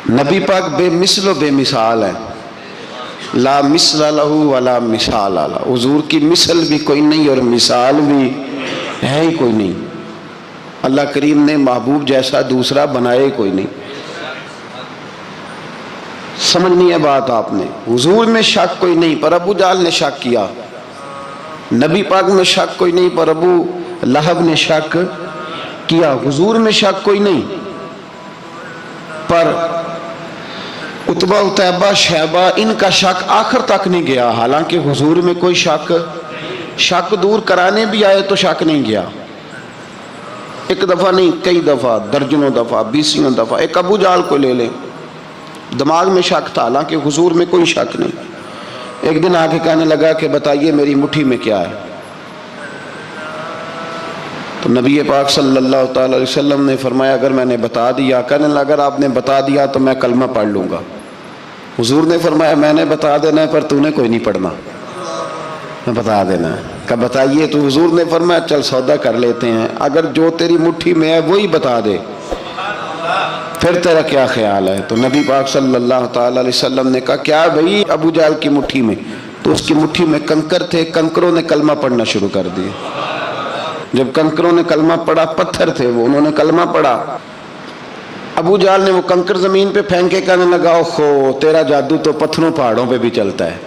نبی پاک بے مثل و بے مثال ہے، لا مثل لہ ولا مثال لہ، حضور کی مثل بھی کوئی نہیں اور مثال بھی ہے ہی کوئی نہیں۔ اللہ کریم نے محبوب جیسا دوسرا بنائے کوئی نہیں۔ سمجھنی ہے بات آپ نے، حضور میں شک کوئی نہیں، پر ابو جہل نے شک کیا۔ نبی پاک میں شک کوئی نہیں، پر ابو لہب نے شک کیا۔ حضور میں شک کوئی نہیں، پر عتبہ اتیبہ شیبہ ان کا شک آخر تک نہیں گیا، حالانکہ حضور میں کوئی شک دور کرانے بھی آئے تو شک نہیں گیا۔ ایک دفعہ نہیں، کئی دفعہ، درجنوں دفعہ، بیسیوں دفعہ۔ ایک ابو جہل کو لے لیں، دماغ میں شک تھا حالانکہ حضور میں کوئی شک نہیں۔ ایک دن آ کے کہنے لگا کہ بتائیے میری مٹھی میں کیا ہے؟ تو نبی پاک صلی اللہ تعالی علیہ وسلم نے فرمایا اگر میں نے بتا دیا، کہنے لگا اگر آپ نے بتا دیا تو میں کلمہ پڑھ لوں گا۔ حضور نے فرمایا میں نے بتا دینا ہے پر تو نے کوئی نہیں پڑھنا، میں بتا دینا ہے۔ کہ بتائیے، تو حضور نے فرمایا چل سودا کر لیتے ہیں، اگر جو تیری مٹھی میں ہے وہی بتا دے پھر تیرا کیا خیال ہے؟ تو نبی پاک صلی اللہ تعالی علیہ وسلم نے کہا کیا بھائی ابو جہل کی مٹھی میں؟ تو اس کی مٹھی میں کنکر تھے، کنکروں نے کلمہ پڑھنا شروع کر دیا۔ جب کنکروں نے کلمہ پڑھا، پتھر تھے وہ، انہوں نے کلمہ پڑھا، ابو جہل نے وہ کنکر زمین پہ پھینکے کہنے لگا اوہو تیرا جادو تو پتھروں پہاڑوں پہ بھی چلتا ہے۔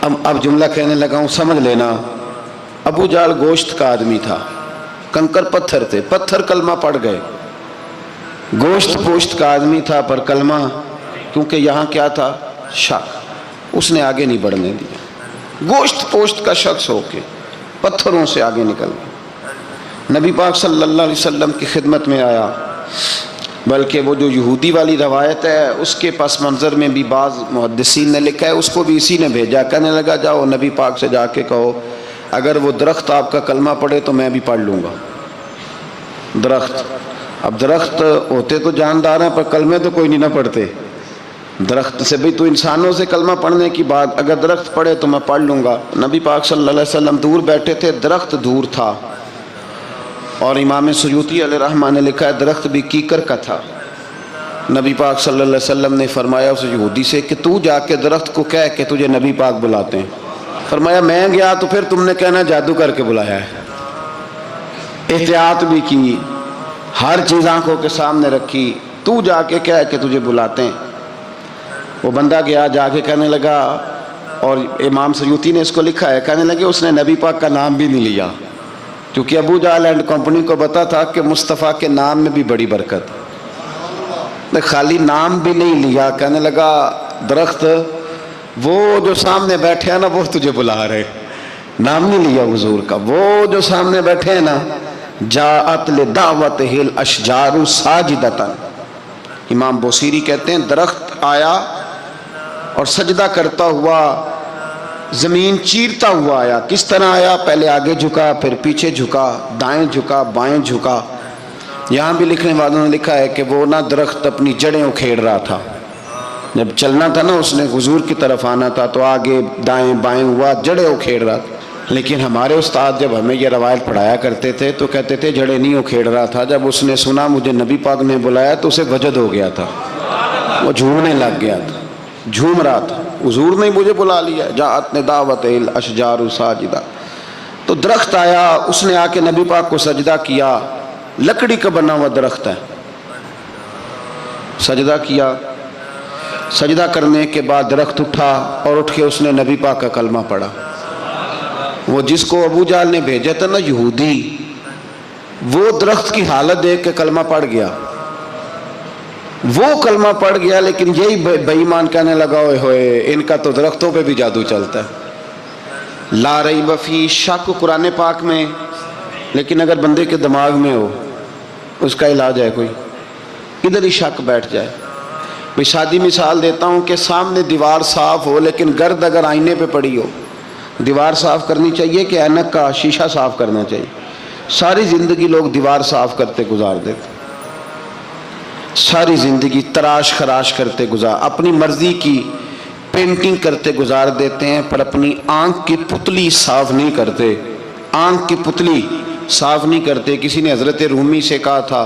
اب جملہ کہنے لگا ہوں سمجھ لینا، ابو جہل گوشت کا آدمی تھا، کنکر پتھر تھے، پتھر کلمہ پڑھ گئے۔ گوشت پوشت کا آدمی تھا پر کلمہ، کیونکہ یہاں کیا تھا؟ شک، اس نے آگے نہیں بڑھنے دیا۔ گوشت پوشت کا شخص ہو کے پتھروں سے آگے نکل گیا۔ نبی پاک صلی اللہ علیہ وسلم کی خدمت میں آیا، بلکہ وہ جو یہودی والی روایت ہے اس کے پس منظر میں بھی بعض محدثین نے لکھا ہے، اس کو بھی اسی نے بھیجا، کہنے لگا جاؤ نبی پاک سے جا کے کہو اگر وہ درخت آپ کا کلمہ پڑھے تو میں بھی پڑھ لوں گا۔ درخت، اب درخت ہوتے تو جاندار ہیں پر کلمے تو کوئی نہیں نہ پڑھتے۔ درخت سے بھی تو انسانوں سے کلمہ پڑھنے کی بات، اگر درخت پڑھے تو میں پڑھ لوں گا۔ نبی پاک صلی اللہ علیہ وسلم دور بیٹھے تھے، درخت دور تھا، اور امام سیوطی علیہ رحمہ نے لکھا ہے درخت بھی کیکر کا تھا۔ نبی پاک صلی اللہ علیہ وسلم نے فرمایا اس یہودی سے کہ تو جا کے درخت کو کہہ کہ تجھے نبی پاک بلاتے ہیں۔ فرمایا میں گیا تو پھر تم نے کہنا جادو کر کے بلایا ہے۔ احتیاط بھی کی، ہر چیز آنکھوں کے سامنے رکھی، تو جا کے کہہ کہ تجھے بلاتے ہیں۔ وہ بندہ گیا، جا کے کہنے لگا، اور امام سیوطی نے اس کو لکھا ہے، کہنے لگے اس نے نبی پاک کا نام بھی نہیں لیا، کیونکہ ابو جہل اینڈ کمپنی کو پتا تھا کہ مصطفیٰ کے نام میں بھی بڑی برکت، خالی نام بھی نہیں لیا۔ کہنے لگا درخت وہ جو سامنے بیٹھے ہیں نا وہ تجھے بلا رہے، نام نہیں لیا حضور کا، وہ جو سامنے بیٹھے ہیں نا، جاءت لدعوتہ الاشجار ساجدۃ، امام بوصیری کہتے ہیں درخت آیا اور سجدہ کرتا ہوا، زمین چیرتا ہوا آیا۔ کس طرح آیا؟ پہلے آگے جھکا، پھر پیچھے جھکا، دائیں جھکا، بائیں جھکا۔ یہاں بھی لکھنے والوں نے لکھا ہے کہ وہ نہ درخت اپنی جڑیں اکھیڑ رہا تھا، جب چلنا تھا نا اس نے حضور کی طرف آنا تھا تو آگے دائیں بائیں ہوا، جڑیں اکھیڑ رہا تھا۔ لیکن ہمارے استاد جب ہمیں یہ روایت پڑھایا کرتے تھے تو کہتے تھے جڑیں نہیں اکھیڑ رہا تھا، جب اس نے سنا مجھے نبی پاک نے بلایا تو اسے وجد ہو گیا تھا، وہ جھومنے لگ گیا تھا، جھوم رہا تھا، حضور نے مجھے بلا لیا، جاءت لدعوتہ الاشجار ساجدہ۔ تو درخت آیا، اس نے آ کے نبی پاک کو سجدہ کیا، لکڑی کا بنا ہوا درخت ہے، سجدہ کیا۔ سجدہ کرنے کے بعد درخت اٹھا اور اٹھ کے اس نے نبی پاک کا کلمہ پڑھا۔ وہ جس کو ابو جہل نے بھیجا تھا نا یہودی، وہ درخت کی حالت دیکھ کے کلمہ پڑھ گیا، وہ کلمہ پڑھ گیا، لیکن یہی بے ایمان کہنے لگا اوئے ہوئے ان کا تو درختوں پہ بھی جادو چلتا ہے۔ لا ریب فی، شک قرآن پاک میں، لیکن اگر بندے کے دماغ میں ہو اس کا علاج ہے کوئی، ادھر ہی شک بیٹھ جائے۔ میں سادی مثال دیتا ہوں کہ سامنے دیوار صاف ہو لیکن گرد اگر آئینے پہ پڑی ہو، دیوار صاف کرنی چاہیے کہ اینک کا شیشہ صاف کرنا چاہیے؟ ساری زندگی لوگ دیوار صاف کرتے گزار دیتے، ساری زندگی تراش خراش کرتے گزار، اپنی مرضی کی پینٹنگ کرتے گزار دیتے ہیں، پر اپنی آنکھ کی پتلی صاف نہیں کرتے، آنکھ کی پتلی صاف نہیں کرتے۔ کسی نے حضرت رومی سے کہا تھا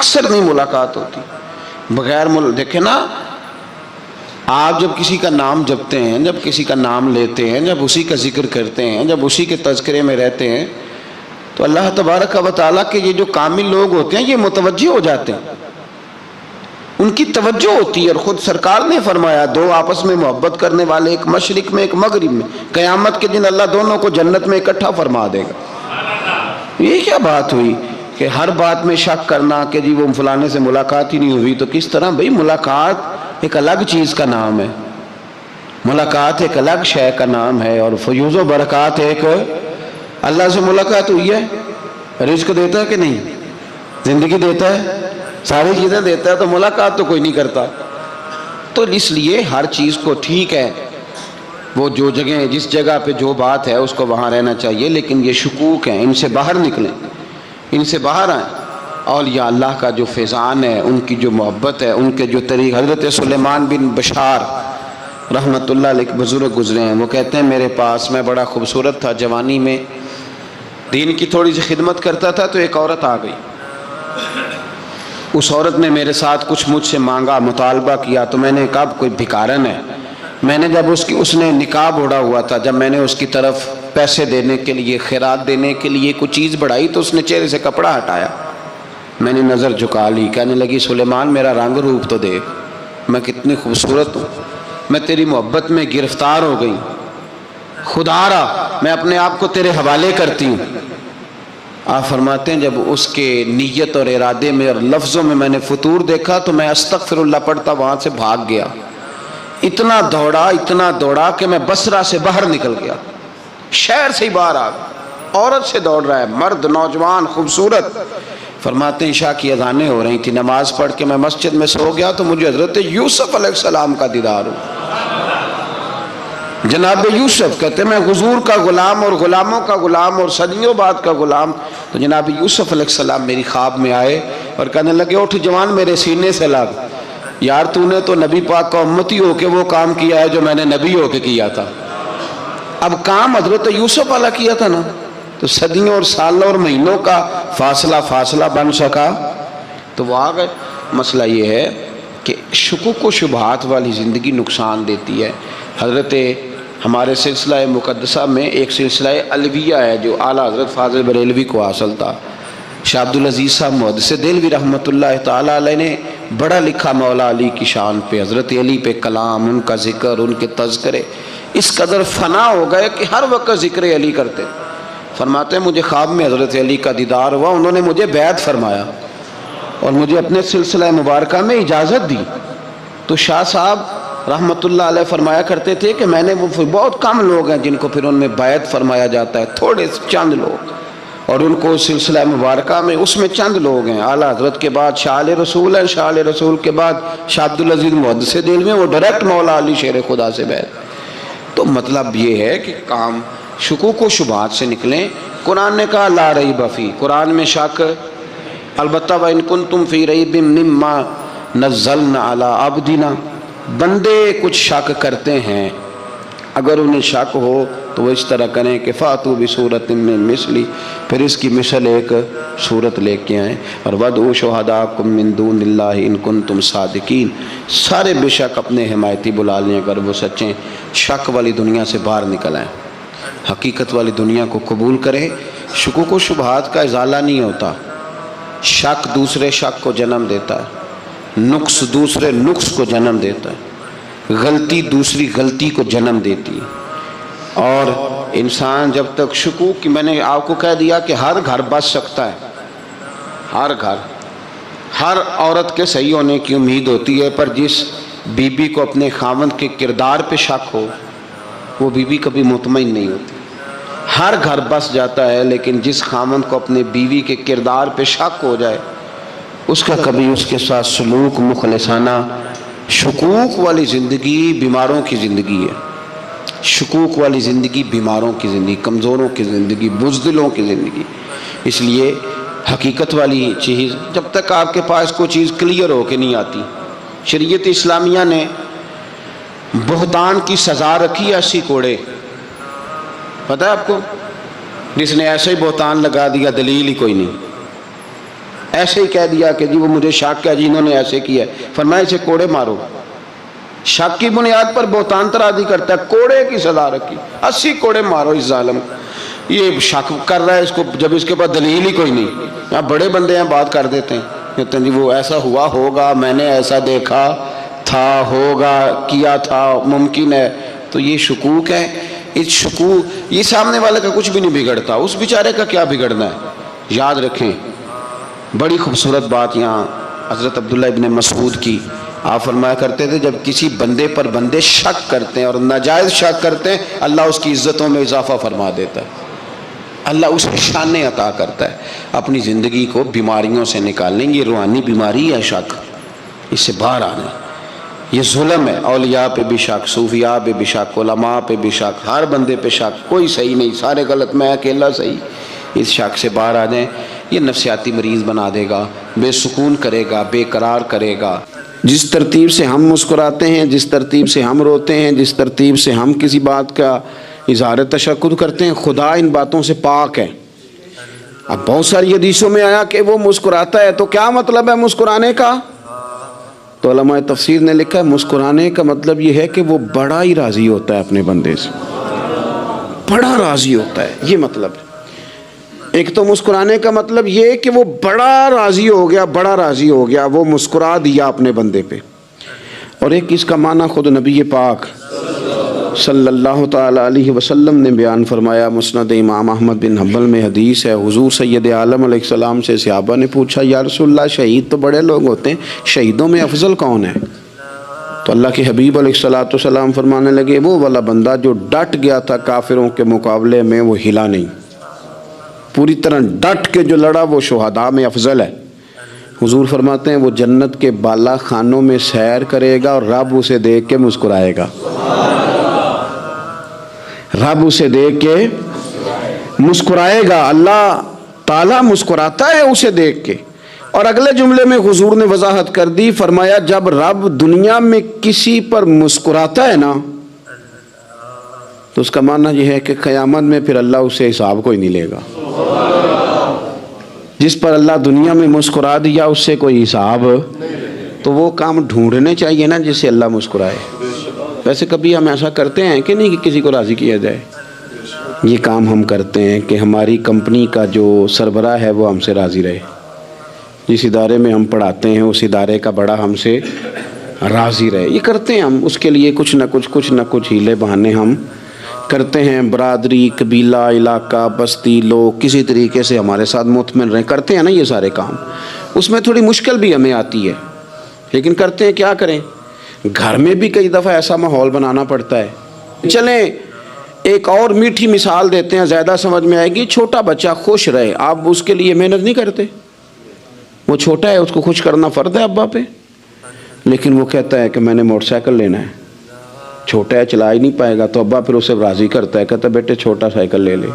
اکثر نہیں ملاقات ہوتی بغیر دیکھیں نا، آپ جب کسی کا نام جپتے ہیں، جب کسی کا نام لیتے ہیں، جب اسی کا ذکر کرتے ہیں، جب اسی کے تذکرے میں رہتے ہیں، تو اللہ تبارک و تعالیٰ کے یہ جو کامل لوگ ہوتے ہیں یہ متوجہ ہو جاتے ہیں، ان کی توجہ ہوتی ہے۔ اور خود سرکار نے فرمایا دو آپس میں محبت کرنے والے، ایک مشرق میں ایک مغرب میں، قیامت کے دن اللہ دونوں کو جنت میں اکٹھا فرما دے گا۔ یہ کیا بات ہوئی کہ ہر بات میں شک کرنا کہ جی وہ فلانے سے ملاقات ہی نہیں ہوئی؟ تو کس طرح بھئی، ملاقات ایک الگ چیز کا نام ہے، ملاقات ایک الگ شے کا نام ہے، اور فیوز و برکات ایک اللہ سے ملاقات ہوئی ہے۔ رزق دیتا ہے کہ نہیں؟ زندگی دیتا ہے، ساری چیزیں دیتا ہے، تو ملاقات تو کوئی نہیں کرتا۔ تو اس لیے ہر چیز کو ٹھیک ہے، وہ جو جگہ جس جگہ پہ جو بات ہے اس کو وہاں رہنا چاہیے، لیکن یہ شکوک ہیں، ان سے باہر نکلیں، ان سے باہر آئیں۔ اولیاء اللہ کا جو فیضان ہے، ان کی جو محبت ہے، ان کے جو طریق، حضرت سلیمان بن بشار رحمۃ اللہ علیہ بزرگ گزرے ہیں، وہ کہتے ہیں میرے پاس، میں بڑا خوبصورت تھا، جوانی میں دین کی تھوڑی سی خدمت کرتا تھا، تو ایک عورت آ گئی، اس عورت نے میرے ساتھ کچھ مجھ سے مانگا، مطالبہ کیا، تو میں نے کہا کوئی بھکارن ہے۔ میں نے جب اس نے نقاب اوڑھا ہوا تھا، جب میں نے اس کی طرف پیسے دینے کے لیے، خیرات دینے کے لیے کوئی چیز بڑھائی، تو اس نے چہرے سے کپڑا ہٹایا، میں نے نظر جھکا لی، کہنے لگی سلیمان میرا رنگ روپ تو دیکھ، میں کتنی خوبصورت ہوں، میں تیری محبت میں گرفتار ہو گئی، خدا را میں اپنے آپ کو تیرے حوالے کرتی ہوں۔ آپ فرماتے ہیں جب اس کے نیت اور ارادے میں اور لفظوں میں نے فطور دیکھا، تو میں استغفر اللہ پڑھتا وہاں سے بھاگ گیا، اتنا دوڑا کہ میں بصرہ سے باہر نکل گیا، شہر سے ہی باہر آ گیا، عورت سے دوڑ رہا ہے، مرد، نوجوان، خوبصورت۔ فرماتے ہیں عشاء کی اذانیں ہو رہی تھی، نماز پڑھ کے میں مسجد میں سو گیا، تو مجھے حضرت یوسف علیہ السلام کا دیدار ہوا۔ جناب یوسف کہتے ہیں میں حضور کا غلام اور غلاموں کا غلام اور صدیوں بعد کا غلام، تو جناب یوسف علیہ السلام میری خواب میں آئے اور کہنے لگے اٹھ جوان، میرے سینے سے لگ، یار تو نے تو نبی پاک کا امتی ہو کے وہ کام کیا ہے جو میں نے نبی ہو کے کیا تھا۔ اب کام حضرت یوسف والا کیا تھا نا، تو صدیوں اور سالوں اور مہینوں کا فاصلہ بن سکا، تو وہ آ گئے۔ مسئلہ یہ ہے کہ شکوک و شبہات والی زندگی نقصان دیتی ہے۔ حضرت ہمارے سلسلہ مقدسہ میں ایک سلسلہ علویہ ہے جو اعلیٰ حضرت فاضل بریلوی کو حاصل تھا، شاہ عبدالعزیز صاحب محدث دہلوی رحمۃ اللہ تعالیٰ علیہ نے بڑا لکھا مولا علی کی شان پہ، حضرت علی پہ کلام، ان کا ذکر، ان کے تذکرے اس قدر فنا ہو گئے کہ ہر وقت ذکر علی کرتے۔ فرماتے ہیں مجھے خواب میں حضرت علی کا دیدار ہوا، انہوں نے مجھے بیعت فرمایا اور مجھے اپنے سلسلہ مبارکہ میں اجازت دی۔ تو شاہ صاحب رحمۃ اللہ علیہ فرمایا کرتے تھے کہ میں نے وہ بہت کم لوگ ہیں جن کو پھر ان میں بیعت فرمایا جاتا ہے، تھوڑے چند لوگ، اور ان کو سلسلہ مبارکہ میں اس میں چند لوگ ہیں۔ اعلیٰ حضرت کے بعد شاہ علیہ رسول ہے، شاہ علیہ رسول کے بعد شاہ عبدالعزیز محدث دہلوی، وہ ڈائریکٹ مولا علی شیر خدا سے بیعت۔ تو مطلب یہ ہے کہ کام شکوک و شبہات سے نکلیں۔ قرآن نے کہا لا ریب فی، قرآن میں شک البتہ وَإِن كُنتُمْ فِي رَيْبٍ مِّمَّا نَزَّلْنَا عَلَىٰ عَبْدِنَا، بندے کچھ شک کرتے ہیں، اگر انہیں شک ہو تو وہ اس طرح کریں کہ فَأْتُوا بِسُورَةٍ مِّن مِّثْلِهِ، پھر اس کی مثل ایک صورت لے کے آئیں، اور وَادْعُوا شُهَدَاءَكُم مِّن دُونِ اللَّهِ إِن كُنتُمْ صَادِقِينَ، سارے بے شک اپنے حمایتی بلا لیں اگر وہ سچیں۔ شک والی دنیا سے باہر نکل آئیں، حقیقت والی دنیا کو قبول کریں۔ شکوک و شبہات کا ازالہ نہیں ہوتا، شک دوسرے شک کو جنم دیتا ہے، نقص دوسرے نقص کو جنم دیتا ہے، غلطی دوسری غلطی کو جنم دیتی ہے۔ اور انسان جب تک شکوک کی، میں نے آپ کو کہہ دیا کہ ہر گھر بس سکتا ہے، ہر گھر، ہر عورت کے صحیح ہونے کی امید ہوتی ہے، پر جس بیوی کو اپنے خاوند کے کردار پہ شک ہو وہ بیوی کبھی مطمئن نہیں ہوتی۔ ہر گھر بس جاتا ہے، لیکن جس خاوند کو اپنے بیوی کے کردار پہ شک ہو جائے اس کا کبھی اس کے ساتھ سلوک مخلصانہ۔ شکوک والی زندگی بیماروں کی زندگی ہے، شکوک والی زندگی بیماروں کی زندگی، کمزوروں کی زندگی، بزدلوں کی زندگی۔ اس لیے حقیقت والی چیز جب تک آپ کے پاس کوئی چیز کلیئر ہو کے نہیں آتی، شریعت اسلامیہ نے بہتان کی سزا رکھی ہے 80 کوڑے، پتہ ہے آپ کو؟ جس نے ایسے ہی بہتان لگا دیا، دلیل ہی کوئی نہیں، ایسے ہی کہہ دیا کہ جی وہ مجھے شک ہے جی انہوں نے ایسے کیا ہے، فرمایا اسے کوڑے مارو۔ شک کی بنیاد پر بہتان ترازی کرتا ہے، کوڑے کی سزا رکھی، 80 کوڑے مارو اس ظالم۔ یہ شک کر رہا ہے اس کو، جب اس کے پاس دلیل ہی کوئی نہیں۔ یہاں بڑے بندے ہیں بات کر دیتے ہیں، کہتے ہیں جی وہ ایسا ہوا ہوگا، میں نے ایسا دیکھا تھا، ہوگا، کیا تھا، ممکن ہے۔ تو یہ شکوک ہے۔ اس شکوک، یہ سامنے والے کا کچھ بھی نہیں بگڑتا، اس بیچارے کا کیا بگڑنا ہے۔ یاد رکھیں، بڑی خوبصورت بات یہاں حضرت عبداللہ ابن مسعود کی، آپ فرمایا کرتے تھے جب کسی بندے پر بندے شک کرتے ہیں اور ناجائز شک کرتے ہیں، اللہ اس کی عزتوں میں اضافہ فرما دیتا ہے، اللہ اسے شانیں عطا کرتا ہے۔ اپنی زندگی کو بیماریوں سے نکالنے، یہ روحانی بیماری ہے شک، اس سے باہر آنا ہے۔ یہ ظلم ہے، اولیاء پہ بھی شک، صوفیاء پہ بھی شک، علماء پہ بھی شک، ہر بندے پہ شک، کوئی صحیح نہیں، سارے غلط، میں اکیلا صحیح۔ اس شک سے باہر آ جائیں، یہ نفسیاتی مریض بنا دے گا، بے سکون کرے گا، بے قرار کرے گا۔ جس ترتیب سے ہم مسکراتے ہیں، جس ترتیب سے ہم روتے ہیں، جس ترتیب سے ہم کسی بات کا اظہار تشکر کرتے ہیں، خدا ان باتوں سے پاک ہے۔ اب بہت ساری حدیثوں میں آیا کہ وہ مسکراتا ہے، تو کیا مطلب ہے مسکرانے کا؟ تو علماء تفسیر نے لکھا ہے مسکرانے کا مطلب یہ ہے کہ وہ بڑا ہی راضی ہوتا ہے اپنے بندے سے، بڑا راضی ہوتا ہے، یہ مطلب ہے۔ ایک تو مسکرانے کا مطلب یہ کہ وہ بڑا راضی ہو گیا، بڑا راضی ہو گیا، وہ مسکرا دیا اپنے بندے پہ۔ اور ایک اس کا معنی خود نبی پاک صلی اللہ تعالی علیہ وسلم نے بیان فرمایا، مسند امام احمد بن حنبل میں حدیث ہے، حضور سید عالم علیہ السلام سے صحابہ نے پوچھا یا رسول اللہ شہید تو بڑے لوگ ہوتے ہیں، شہیدوں میں افضل کون ہے؟ تو اللہ کے حبیب علیہ السلام فرمانے لگے وہ والا بندہ جو ڈٹ گیا تھا کافروں کے مقابلے میں، وہ ہلا نہیں، پوری طرح ڈٹ کے جو لڑا وہ شہداء میں افضل ہے۔ حضور فرماتے ہیں وہ جنت کے بالا خانوں میں سیر کرے گا اور رب اسے دیکھ کے مسکرائے گا، رب اسے دیکھ کے مسکرائے گا، اللہ تعالیٰ مسکراتا ہے اسے دیکھ کے۔ اور اگلے جملے میں حضور نے وضاحت کر دی، فرمایا جب رب دنیا میں کسی پر مسکراتا ہے نا، تو اس کا معنی یہ ہے کہ قیامت میں پھر اللہ اسے حساب کوئی نہیں لے گا۔ جس پر اللہ دنیا میں مسکرا دیا اس سے کوئی حساب، تو وہ کام ڈھونڈنے چاہیے نا جس سے اللہ مسکرائے۔ ویسے کبھی ہم ایسا کرتے ہیں کہ نہیں کہ کسی کو راضی کیا جائے؟ یہ کام ہم کرتے ہیں کہ ہماری کمپنی کا جو سربراہ ہے وہ ہم سے راضی رہے، جس ادارے میں ہم پڑھاتے ہیں اس ادارے کا بڑا ہم سے راضی رہے، یہ کرتے ہیں ہم، اس کے لیے کچھ نہ کچھ ہیلے بہانے ہم کرتے ہیں۔ برادری، قبیلہ، علاقہ، بستی، لوگ کسی طریقے سے ہمارے ساتھ مطمئن رہیں، کرتے ہیں نا یہ سارے کام۔ اس میں تھوڑی مشکل بھی ہمیں آتی ہے لیکن کرتے ہیں، کیا کریں۔ گھر میں بھی کئی دفعہ ایسا ماحول بنانا پڑتا ہے۔ چلیں ایک اور میٹھی مثال دیتے ہیں، زیادہ سمجھ میں آئے گی۔ چھوٹا بچہ خوش رہے، آپ اس کے لیے محنت نہیں کرتے، وہ چھوٹا ہے اس کو خوش کرنا فرض ہے ابا پہ، لیکن وہ کہتا ہے کہ میں نے موٹر سائیکل لینا ہے، چھوٹا ہے چلا ہی نہیں پائے گا، تو ابا پھر اسے راضی کرتا ہے، کہتا ہے بیٹے چھوٹا سائیکل لے لے،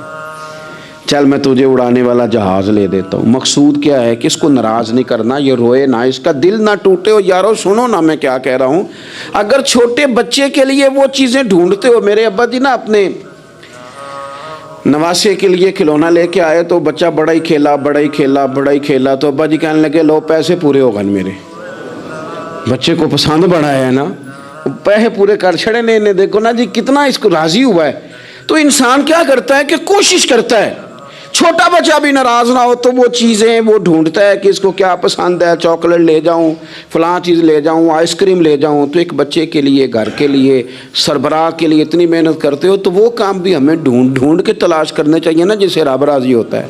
چل میں تجھے اڑانے والا جہاز لے دیتا ہوں۔ مقصود کیا ہے کہ اس کو ناراض نہیں کرنا، یہ روئے نہ، اس کا دل نہ ٹوٹے۔ ہو یارو سنو نا میں کیا کہہ رہا ہوں، اگر چھوٹے بچے کے لیے وہ چیزیں ڈھونڈتے ہو، میرے ابا جی نا اپنے نواسے کے لیے کھلونا لے کے آئے تو بچہ بڑا ہی کھیلا، تو ابا جی کہنے لگے لو پیسے پورے ہو گئے میرے، بچے کو پسند بڑا ہے نا، پیسے پورے کر چھڑے نے، دیکھو نا جی کتنا اس کو راضی ہوا ہے۔ تو انسان کیا کرتا ہے کہ کوشش کرتا ہے، چھوٹا بچہ بھی ناراض نہ ہو تو وہ چیزیں وہ ڈھونڈتا ہے کہ اس کو کیا پسند ہے، چاکلیٹ لے جاؤں، فلاں چیز لے جاؤں، آئس کریم لے جاؤں۔ تو ایک بچے کے لیے، گھر کے لیے، سربراہ کے لیے اتنی محنت کرتے ہو، تو وہ کام بھی ہمیں ڈھونڈ کے تلاش کرنے چاہیے نا جس سے رب راضی ہوتا ہے،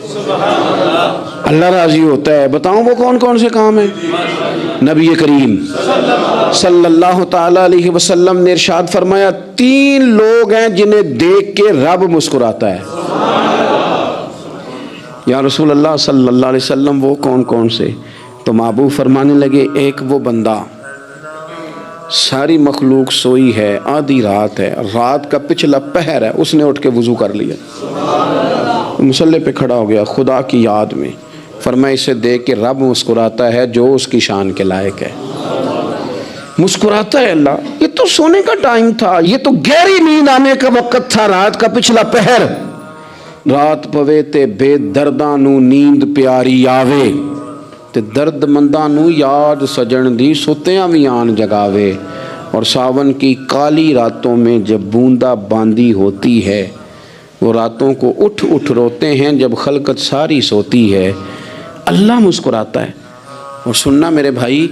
اللہ راضی ہوتا ہے۔ بتاؤں وہ کون کون سے کام ہیں؟ نبی کریم صلی اللہ تعالی علیہ وسلم نے ارشاد فرمایا 3 لوگ ہیں جنہیں دیکھ کے رب مسکراتا ہے۔ یا رسول اللہ صلی اللہ علیہ وسلم وہ کون کون سے؟ تو محبوب فرمانے لگے ایک وہ بندہ ساری مخلوق سوئی ہے، آدھی رات ہے، رات کا پچھلا پہر ہے، اس نے اٹھ کے وضو کر لیا، مصلی پہ کھڑا ہو گیا خدا کی یاد میں، فرمایا اسے دیکھ کے رب مسکراتا ہے جو اس کی شان کے لائق ہے، مسکراتا ہے اللہ۔ یہ تو سونے کا ٹائم تھا، یہ تو گہری نیند آنے کا وقت تھا، رات کا پچھلا پہر، رات پوے تے بے درداں نو نیند پیاری آوے، تے درد منداں نو یاد سجن دی ستیاں بھی آن جگاوے، اور ساون کی کالی راتوں میں جب بوندا باندی ہوتی ہے، وہ راتوں کو اٹھ اٹھ روتے ہیں جب خلقت ساری سوتی ہے۔ اللہ مسکراتا ہے۔ اور سننا میرے بھائی،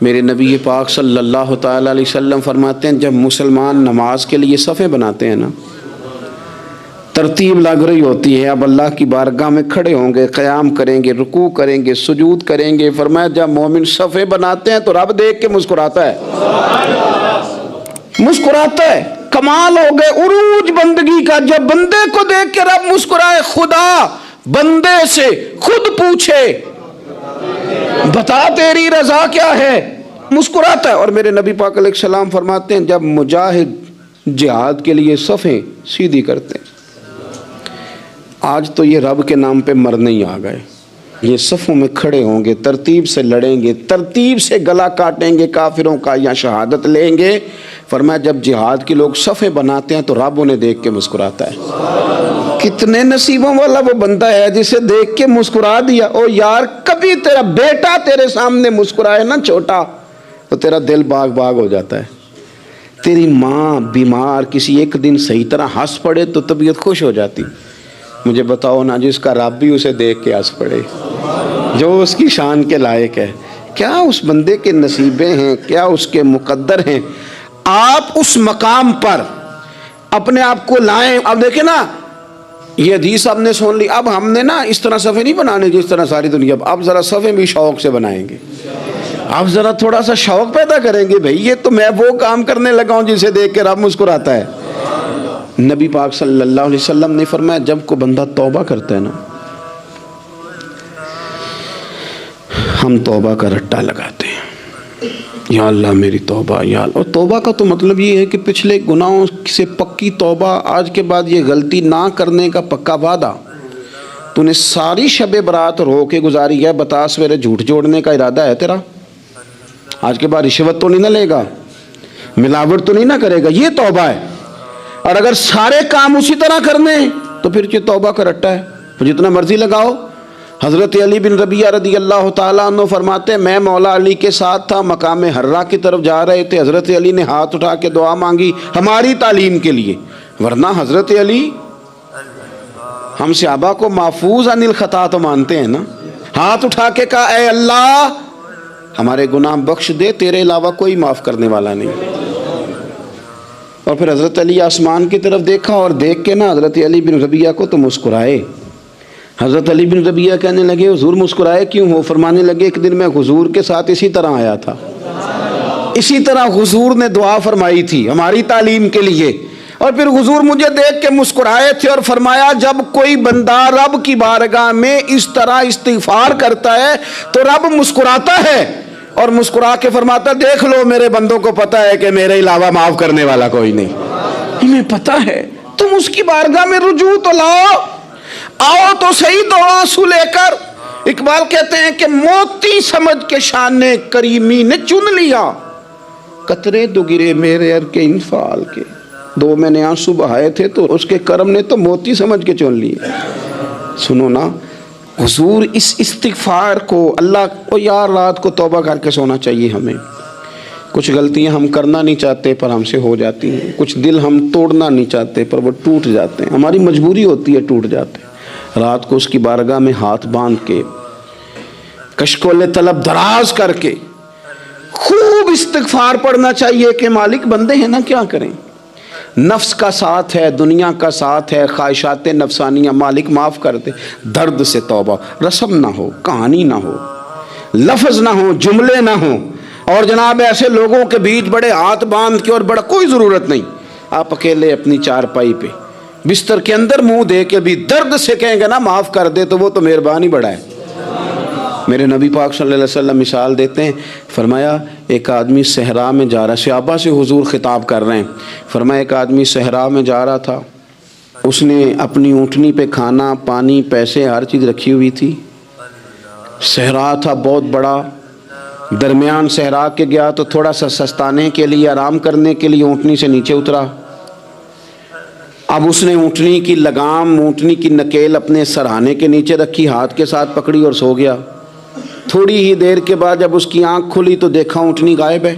میرے نبی پاک صلی اللہ تعالیٰ علیہ وسلم فرماتے ہیں جب مسلمان نماز کے لیے صفیں بناتے ہیں نا، ترتیب لگ رہی ہوتی ہے، اب اللہ کی بارگاہ میں کھڑے ہوں گے، قیام کریں گے، رکوع کریں گے، سجود کریں گے، فرمایا جب مومن صفیں بناتے ہیں تو رب دیکھ کے مسکراتا ہے، مسکراتا ہے۔ کمال ہو گئے عروج بندگی کا، جب بندے کو دیکھ کے رب مسکرائے۔ خدا بندے سے خود پوچھے بتا تیری رضا کیا ہے، مسکراتا ہے۔ اور میرے نبی پاک علیہ السلام فرماتے ہیں جب مجاہد جہاد کے لیے صفیں سیدھی کرتے ہیں، آج تو یہ رب کے نام پہ مرنے ہی آ گئے، یہ صفوں میں کھڑے ہوں گے، ترتیب سے لڑیں گے، ترتیب سے گلا کاٹیں گے کافروں کا یا شہادت لیں گے۔ فرمایا جب جہاد کے لوگ صفیں بناتے ہیں تو رب انہیں دیکھ کے مسکراتا ہے۔ کتنے نصیبوں والا وہ بندہ ہے جسے دیکھ کے مسکرا دیا۔ او یار، کبھی تیرا بیٹا تیرے سامنے مسکرائے نا چھوٹا تو تیرا دل باغ باغ ہو جاتا ہے۔ تیری ماں بیمار کسی ایک دن صحیح طرح ہنس پڑے تو طبیعت خوش ہو جاتی۔ مجھے بتاؤ نا جس کا رب بھی اسے دیکھ کے ہنس پڑے، جو اس کی شان کے لائق ہے، کیا اس بندے کے نصیبیں ہیں، کیا اس کے مقدر ہیں۔ آپ اس مقام پر اپنے آپ کو لائیں۔ اب دیکھیں نا، یہ حدیث آپ نے سن لی، اب ہم نے نا اس طرح صفیں نہیں بنانے جس طرح ساری دنیا، اب ذرا صفیں بھی شوق سے بنائیں گے، اب ذرا تھوڑا سا شوق پیدا کریں گے۔ بھئی یہ تو میں وہ کام کرنے لگا ہوں جسے دیکھ کے رب مسکراتا ہے۔ نبی پاک صلی اللہ علیہ وسلم نے فرمایا جب کو بندہ توبہ کرتا ہے نا، ہم توبہ کا رٹا لگاتے ہیں، یا اللہ میری توبہ، یا اللہ۔ اور توبہ کا تو مطلب یہ ہے کہ پچھلے گناہوں سے پکی توبہ، آج کے بعد یہ غلطی نہ کرنے کا پکا وعدہ۔ تو نے ساری شب برات رو کے گزاری ہے، بتا سویرے جھوٹ جوڑنے کا ارادہ ہے تیرا؟ آج کے بعد رشوت تو نہیں نہ لے گا، ملاوٹ تو نہیں نہ کرے گا، یہ توبہ ہے۔ اور اگر سارے کام اسی طرح کرنے تو پھر یہ توبہ کا رٹا ہے، جتنا مرضی لگاؤ۔ حضرت علی بن ربیعہ رضی اللہ تعالیٰ عنہ فرماتے ہیں میں مولا علی کے ساتھ تھا، مقام حرا کی طرف جا رہے تھے، حضرت علی نے ہاتھ اٹھا کے دعا مانگی ہماری تعلیم کے لیے، ورنہ حضرت علی ہم صحابہ کو محفوظ عن الخطا تو مانتے ہیں نا۔ ہاتھ اٹھا کے کہا اے اللہ ہمارے گناہ بخش دے، تیرے علاوہ کوئی معاف کرنے والا نہیں۔ اور پھر حضرت علی آسمان کی طرف دیکھا اور دیکھ کے نا حضرت علی بن ربیعہ کو تو مسکرائے۔ حضرت علی بن ربیعہ کہنے لگے حضور مسکرائے کیوں ہو؟ فرمانے لگے ایک دن میں حضور کے ساتھ اسی طرح آیا تھا، اسی طرح حضور نے دعا فرمائی تھی ہماری تعلیم کے لیے، اور پھر حضور مجھے دیکھ کے مسکرائے تھے اور فرمایا جب کوئی بندہ رب کی بارگاہ میں اس طرح استغفار کرتا ہے تو رب مسکراتا ہے، اور مسکرا کے فرماتا دیکھ لو میرے بندوں کو پتا ہے کہ میرے علاوہ معاف کرنے والا کوئی نہیں، ہمیں پتا ہے، تم اس کی بارگاہ میں رجوع تو لاؤ، آؤ تو صحیح دو آنسو لے کر۔ اقبال کہتے ہیں کہ موتی سمجھ کے شان کریمی نے چن لیا، قطرے دو گرے میرے ار کے انفعال کے، دو میں نے آنسو بہائے تھے تو اس کے کرم نے تو موتی سمجھ کے چن لیے۔ سنو نا حضور اس استغفار کو اللہ کو، یار رات کو توبہ کر کے سونا چاہیے ہمیں۔ کچھ غلطیاں ہم کرنا نہیں چاہتے پر ہم سے ہو جاتی ہیں، کچھ دل ہم توڑنا نہیں چاہتے پر وہ ٹوٹ جاتے ہیں، ہماری مجبوری ہوتی ہے ٹوٹ جاتے ہیں۔ رات کو اس کی بارگاہ میں ہاتھ باندھ کے کشکول طلب دراز کر کے خوب استغفار پڑھنا چاہیے کہ مالک بندے ہیں نا کیا کریں، نفس کا ساتھ ہے، دنیا کا ساتھ ہے، خواہشات نفسانیہ، مالک معاف کر دے۔ درد سے توبہ، رسم نہ ہو، کہانی نہ ہو، لفظ نہ ہو، جملے نہ ہوں، اور جناب ایسے لوگوں کے بیچ بڑے ہاتھ باندھ کے اور بڑا کوئی ضرورت نہیں، آپ اکیلے اپنی چارپائی پہ بستر کے اندر منہ دے کے بھی درد سے کہیں گے نا معاف کر دے تو وہ تو مہربانی بڑا ہے۔ میرے نبی پاک صلی اللہ علیہ وسلم مثال دیتے ہیں، فرمایا ایک آدمی صحرا میں جا رہا، صحابہ سے حضور خطاب کر رہے ہیں، فرمایا ایک آدمی صحرا میں جا رہا تھا، اس نے اپنی اونٹنی پہ کھانا پانی پیسے ہر چیز رکھی ہوئی تھی، صحرا تھا بہت بڑا، درمیان صحرا کے گیا تو تھوڑا سا سستانے کے لیے آرام کرنے کے لیے اونٹنی سے نیچے اترا، اب اس نے اونٹنی کی لگام اونٹنی کی نکیل اپنے سرہانے کے نیچے رکھی، ہاتھ کے ساتھ پکڑی اور سو گیا۔ تھوڑی ہی دیر کے بعد جب اس کی آنکھ کھلی تو دیکھا اونٹنی غائب ہے۔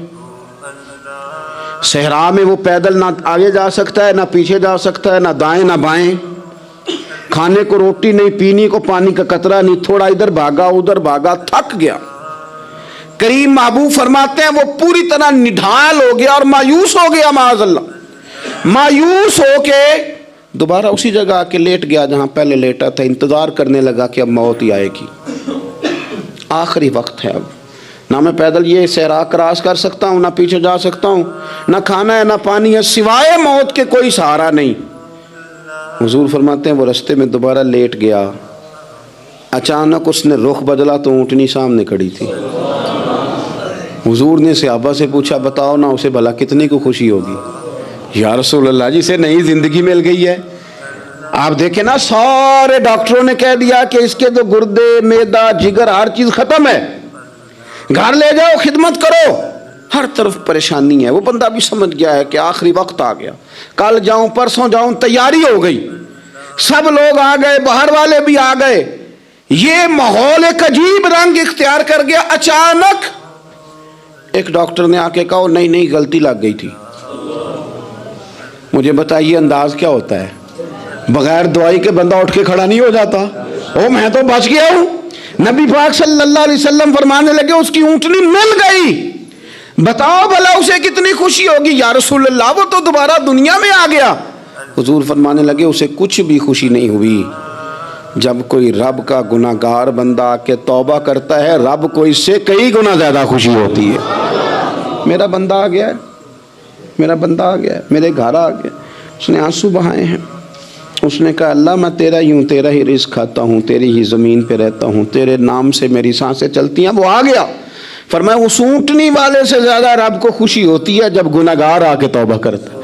صحرا میں وہ پیدل نہ آگے جا سکتا ہے، نہ پیچھے جا سکتا ہے، نہ دائیں نہ بائیں، کھانے کو روٹی نہیں، پینے کو پانی کا قطرہ نہیں، تھوڑا ادھر بھاگا ادھر بھاگا، تھک گیا۔ کریم محبوب فرماتے ہیں وہ پوری طرح نڈھال ہو گیا اور مایوس ہو گیا، معاذ اللہ، مایوس ہو کے دوبارہ اسی جگہ آ کے لیٹ گیا جہاں پہلے لیٹا تھا، انتظار کرنے لگا کہ اب موت ہی آئے گی، آخری وقت ہے، اب نہ میں پیدل یہ صحرا کراس کر سکتا ہوں، نہ پیچھے جا سکتا ہوں، نہ کھانا ہے نہ پانی ہے، سوائے موت کے کوئی سہارا نہیں۔ حضور فرماتے ہیں وہ رستے میں دوبارہ لیٹ گیا، اچانک اس نے رخ بدلا تو اونٹنی سامنے کھڑی تھی۔ حضور نے صحابہ سے پوچھا بتاؤ نا اسے بھلا کتنے کو خوشی ہوگی؟ یا رسول اللہ جسے نئی زندگی مل گئی ہے۔ آپ دیکھیں نا سارے ڈاکٹروں نے کہہ دیا کہ اس کے تو گردے معدہ جگر ہر چیز ختم ہے، گھر لے جاؤ خدمت کرو، ہر طرف پریشانی ہے۔ وہ بندہ بھی سمجھ گیا ہے کہ آخری وقت آ گیا، کل جاؤں پرسوں جاؤں، تیاری ہو گئی، سب لوگ آ گئے، باہر والے بھی آ گئے، یہ ماحول ایک عجیب رنگ اختیار کر گیا۔ اچانک ایک ڈاکٹر نے آ کے کہا نہیں نہیں غلطی لگ گئی تھی۔ مجھے بتائیے انداز کیا ہوتا ہے؟ بغیر دوائی کے بندہ اٹھ کے کھڑا نہیں ہو جاتا، او میں تو بچ گیا ہوں۔ نبی پاک صلی اللہ علیہ وسلم فرمانے لگے اس کی اونٹنی مل گئی، بتاؤ بھلا اسے کتنی خوشی ہوگی؟ یا رسول اللہ وہ تو دوبارہ دنیا میں آ گیا۔ حضور فرمانے لگے اسے کچھ بھی خوشی نہیں ہوئی۔ جب کوئی رب کا گناہ گار بندہ آ کے توبہ کرتا ہے، رب کو اس سے کئی گنا زیادہ خوشی ہوتی ہے۔ میرا بندہ آ گیا ہے، میرا بندہ آ گیا ہے، میرے گھر آ گیا۔ اس نے آنسو بہائے ہیں، اس نے کہا اللہ میں تیرا ہی ہوں، تیرا ہی رزق کھاتا ہوں، تیری ہی زمین پہ رہتا ہوں، تیرے نام سے میری سانسیں چلتی ہیں۔ وہ آ گیا۔ فرمایا اس اونٹنی والے سے زیادہ رب کو خوشی ہوتی ہے جب گناہ گار آ کے توبہ کرتا ہے۔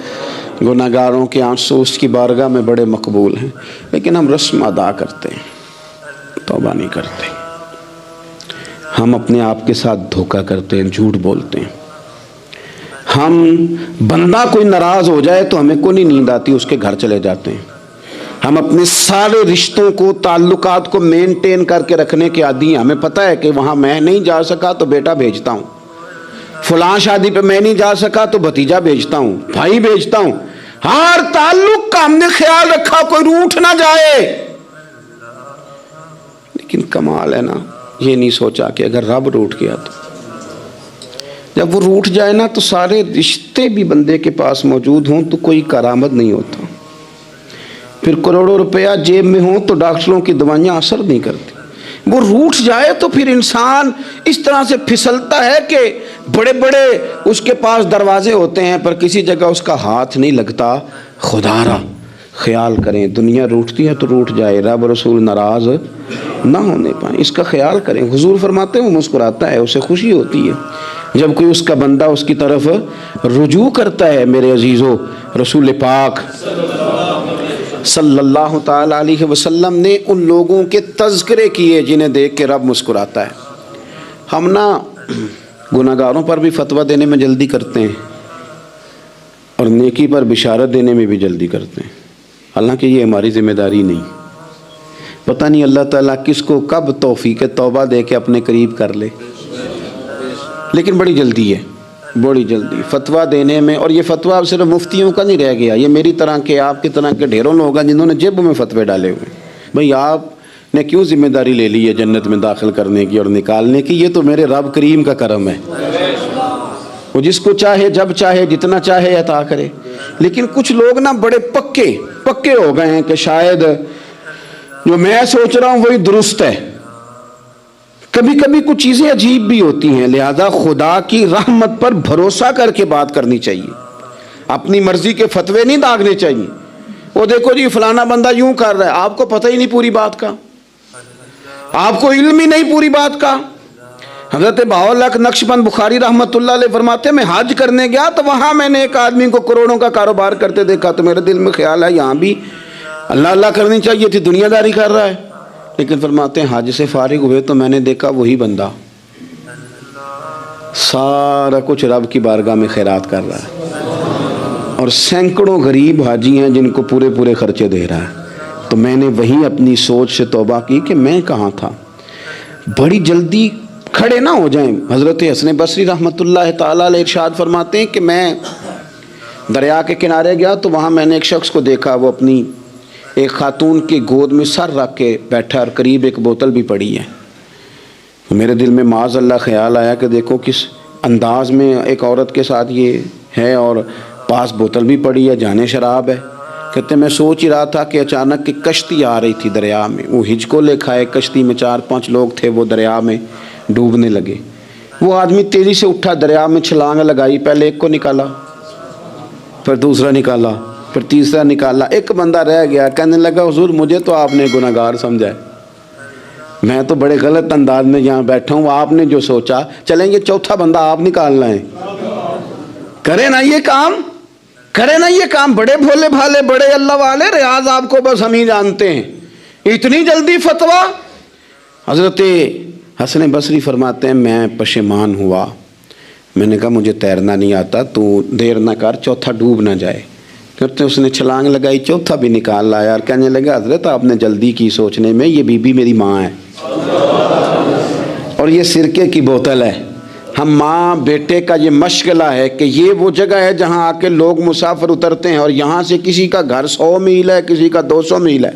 گناہ گاروں کے آنسو اس کی بارگاہ میں بڑے مقبول ہیں، لیکن ہم رسم ادا کرتے ہیں، توبہ نہیں کرتے۔ ہم اپنے آپ کے ساتھ دھوکہ کرتے ہیں، جھوٹ بولتے ہیں۔ ہم بندہ کوئی ناراض ہو جائے تو ہمیں کو نہیں نیند آتی، اس کے گھر چلے جاتے ہیں۔ ہم اپنے سارے رشتوں کو تعلقات کو مینٹین کر کے رکھنے کے عادی ہیں۔ ہمیں پتہ ہے کہ وہاں میں نہیں جا سکا تو بیٹا بھیجتا ہوں، فلاں شادی پہ میں نہیں جا سکا تو بھتیجا بھیجتا ہوں، بھائی بھیجتا ہوں۔ ہر تعلق کا ہم نے خیال رکھا کوئی روٹھ نہ جائے، لیکن کمال ہے نا یہ نہیں سوچا کہ اگر رب روٹھ گیا تو جب وہ روٹھ جائے نا تو سارے رشتے بھی بندے کے پاس موجود ہوں تو کوئی کارآمد نہیں ہوتا، پھر کروڑوں روپیہ جیب میں ہوں تو ڈاکٹروں کی دوائیاں اثر نہیں کرتی۔ وہ روٹھ جائے تو پھر انسان اس طرح سے پھسلتا ہے کہ بڑے بڑے اس کے پاس دروازے ہوتے ہیں پر کسی جگہ اس کا ہاتھ نہیں لگتا۔ خدا را خیال کریں، دنیا روٹتی ہے تو روٹھ جائے، رب رسول ناراض نہ ہونے پائیں، اس کا خیال کریں۔ حضور فرماتے ہیں وہ مسکراتا ہے، اسے خوشی ہوتی ہے جب کوئی اس کا بندہ اس کی طرف رجوع کرتا ہے۔ میرے عزیزو، رسول پاک صلی اللہ تعالی علیہ وسلم نے ان لوگوں کے تذکرے کیے جنہیں دیکھ کے رب مسکراتا ہے۔ ہم نا گناہ گاروں پر بھی فتویٰ دینے میں جلدی کرتے ہیں اور نیکی پر بشارت دینے میں بھی جلدی کرتے ہیں، حالانکہ یہ ہماری ذمہ داری نہیں۔ پتہ نہیں اللہ تعالیٰ کس کو کب توفیق توبہ دے کے اپنے قریب کر لے، لیکن بڑی جلدی ہے، بڑی جلدی فتویٰ دینے میں۔ اور یہ فتویٰ اب صرف مفتیوں کا نہیں رہ گیا، یہ میری طرح کے آپ کی طرح کے ڈھیروں لوگ ہیں جنہوں نے جیب میں فتوے ڈالے ہوئے ہیں۔ بھئی آپ نے کیوں ذمہ داری لے لی ہے جنت میں داخل کرنے کی اور نکالنے کی؟ یہ تو میرے رب کریم کا کرم ہے، وہ جس کو چاہے جب چاہے جتنا چاہے عطا کرے۔ لیکن کچھ لوگ نا بڑے پکے ہو گئے ہیں کہ شاید جو میں سوچ رہا ہوں وہی درست ہے۔ کبھی کبھی کچھ چیزیں عجیب بھی ہوتی ہیں، لہذا خدا کی رحمت پر بھروسہ کر کے بات کرنی چاہیے، اپنی مرضی کے فتوے نہیں داغنے چاہیے۔ وہ دیکھو جی فلانا بندہ یوں کر رہا ہے، آپ کو پتہ ہی نہیں پوری بات کا، آپ کو علم ہی نہیں پوری بات کا۔ حضرت بہاءاللہ نقشبند بخاری رحمۃ اللہ علیہ فرماتے ہیں میں حج کرنے گیا تو وہاں میں نے ایک آدمی کو کروڑوں کا کاروبار کرتے دیکھا تو میرے دل میں خیال ہے یہاں بھی اللہ اللہ کرنی چاہیے تھی، دنیا داری کر رہا ہے۔ لیکن فرماتے ہیں حج سے فارغ ہوئے تو میں نے دیکھا وہی بندہ سارا کچھ رب کی بارگاہ میں خیرات کر رہا ہے، اور سینکڑوں غریب حاجی ہیں جن کو پورے خرچے دے رہا ہے۔ تو میں نے وہیں اپنی سوچ سے توبہ کی کہ میں کہاں تھا، بڑی جلدی کھڑے نہ ہو جائیں. حضرت حسن بصری رحمۃ اللہ تعالیٰ علیہ ارشاد فرماتے ہیں کہ میں دریا کے کنارے گیا تو وہاں میں نے ایک شخص کو دیکھا، وہ اپنی ایک خاتون کی گود میں سر رکھ کے بیٹھا اور قریب ایک بوتل بھی پڑی ہے. میرے دل میں معاذ اللہ خیال آیا کہ دیکھو کس انداز میں ایک عورت کے ساتھ یہ ہے اور پاس بوتل بھی پڑی ہے، جانے شراب ہے. کہتے میں سوچ ہی رہا تھا کہ اچانک ایک کشتی آ رہی تھی دریا میں. وہ ہچکو لے کھائے، کشتی میں 4-5 لوگ تھے، وہ دریا میں ڈوبنے لگے. وہ آدمی تیزی سے اٹھا، دریا میں چھلانگ لگائی، پہلے ایک کو نکالا، پھر دوسرا نکالا، پھر تیسرا نکالا. ایک بندہ رہ گیا، کہنے لگا حضور مجھے تو آپ نے گناہگار سمجھا ہے، میں تو بڑے غلط انداز میں یہاں بیٹھا ہوں، آپ نے جو سوچا. چلیں یہ چوتھا بندہ آپ نکالنا ہے. کرے نا یہ کام، کرے نا یہ کام. بڑے بھولے بھالے، بڑے اللہ والے، ریاض آپ کو بس ہم ہی جانتے ہیں. اتنی جلدی فتویٰ. حضرت حسن بصری فرماتے ہیں میں پشیمان ہوا. میں نے کہا مجھے تیرنا نہیں آتا، تو دیر نہ کر، چوتھا ڈوب نہ جائے. کرتے اس نے چھلانگ لگائی، چوتھا بھی نکال لایا اور کہنے لگا حضرت آپ نے جلدی کی سوچنے میں، یہ بی بی میری ماں ہے اور یہ سرکے کی بوتل ہے. ہم ماں بیٹے کا یہ مشغلہ ہے کہ یہ وہ جگہ ہے جہاں آ کے لوگ مسافر اترتے ہیں اور یہاں سے کسی کا گھر 100 میل ہے، کسی کا 200 میل ہے.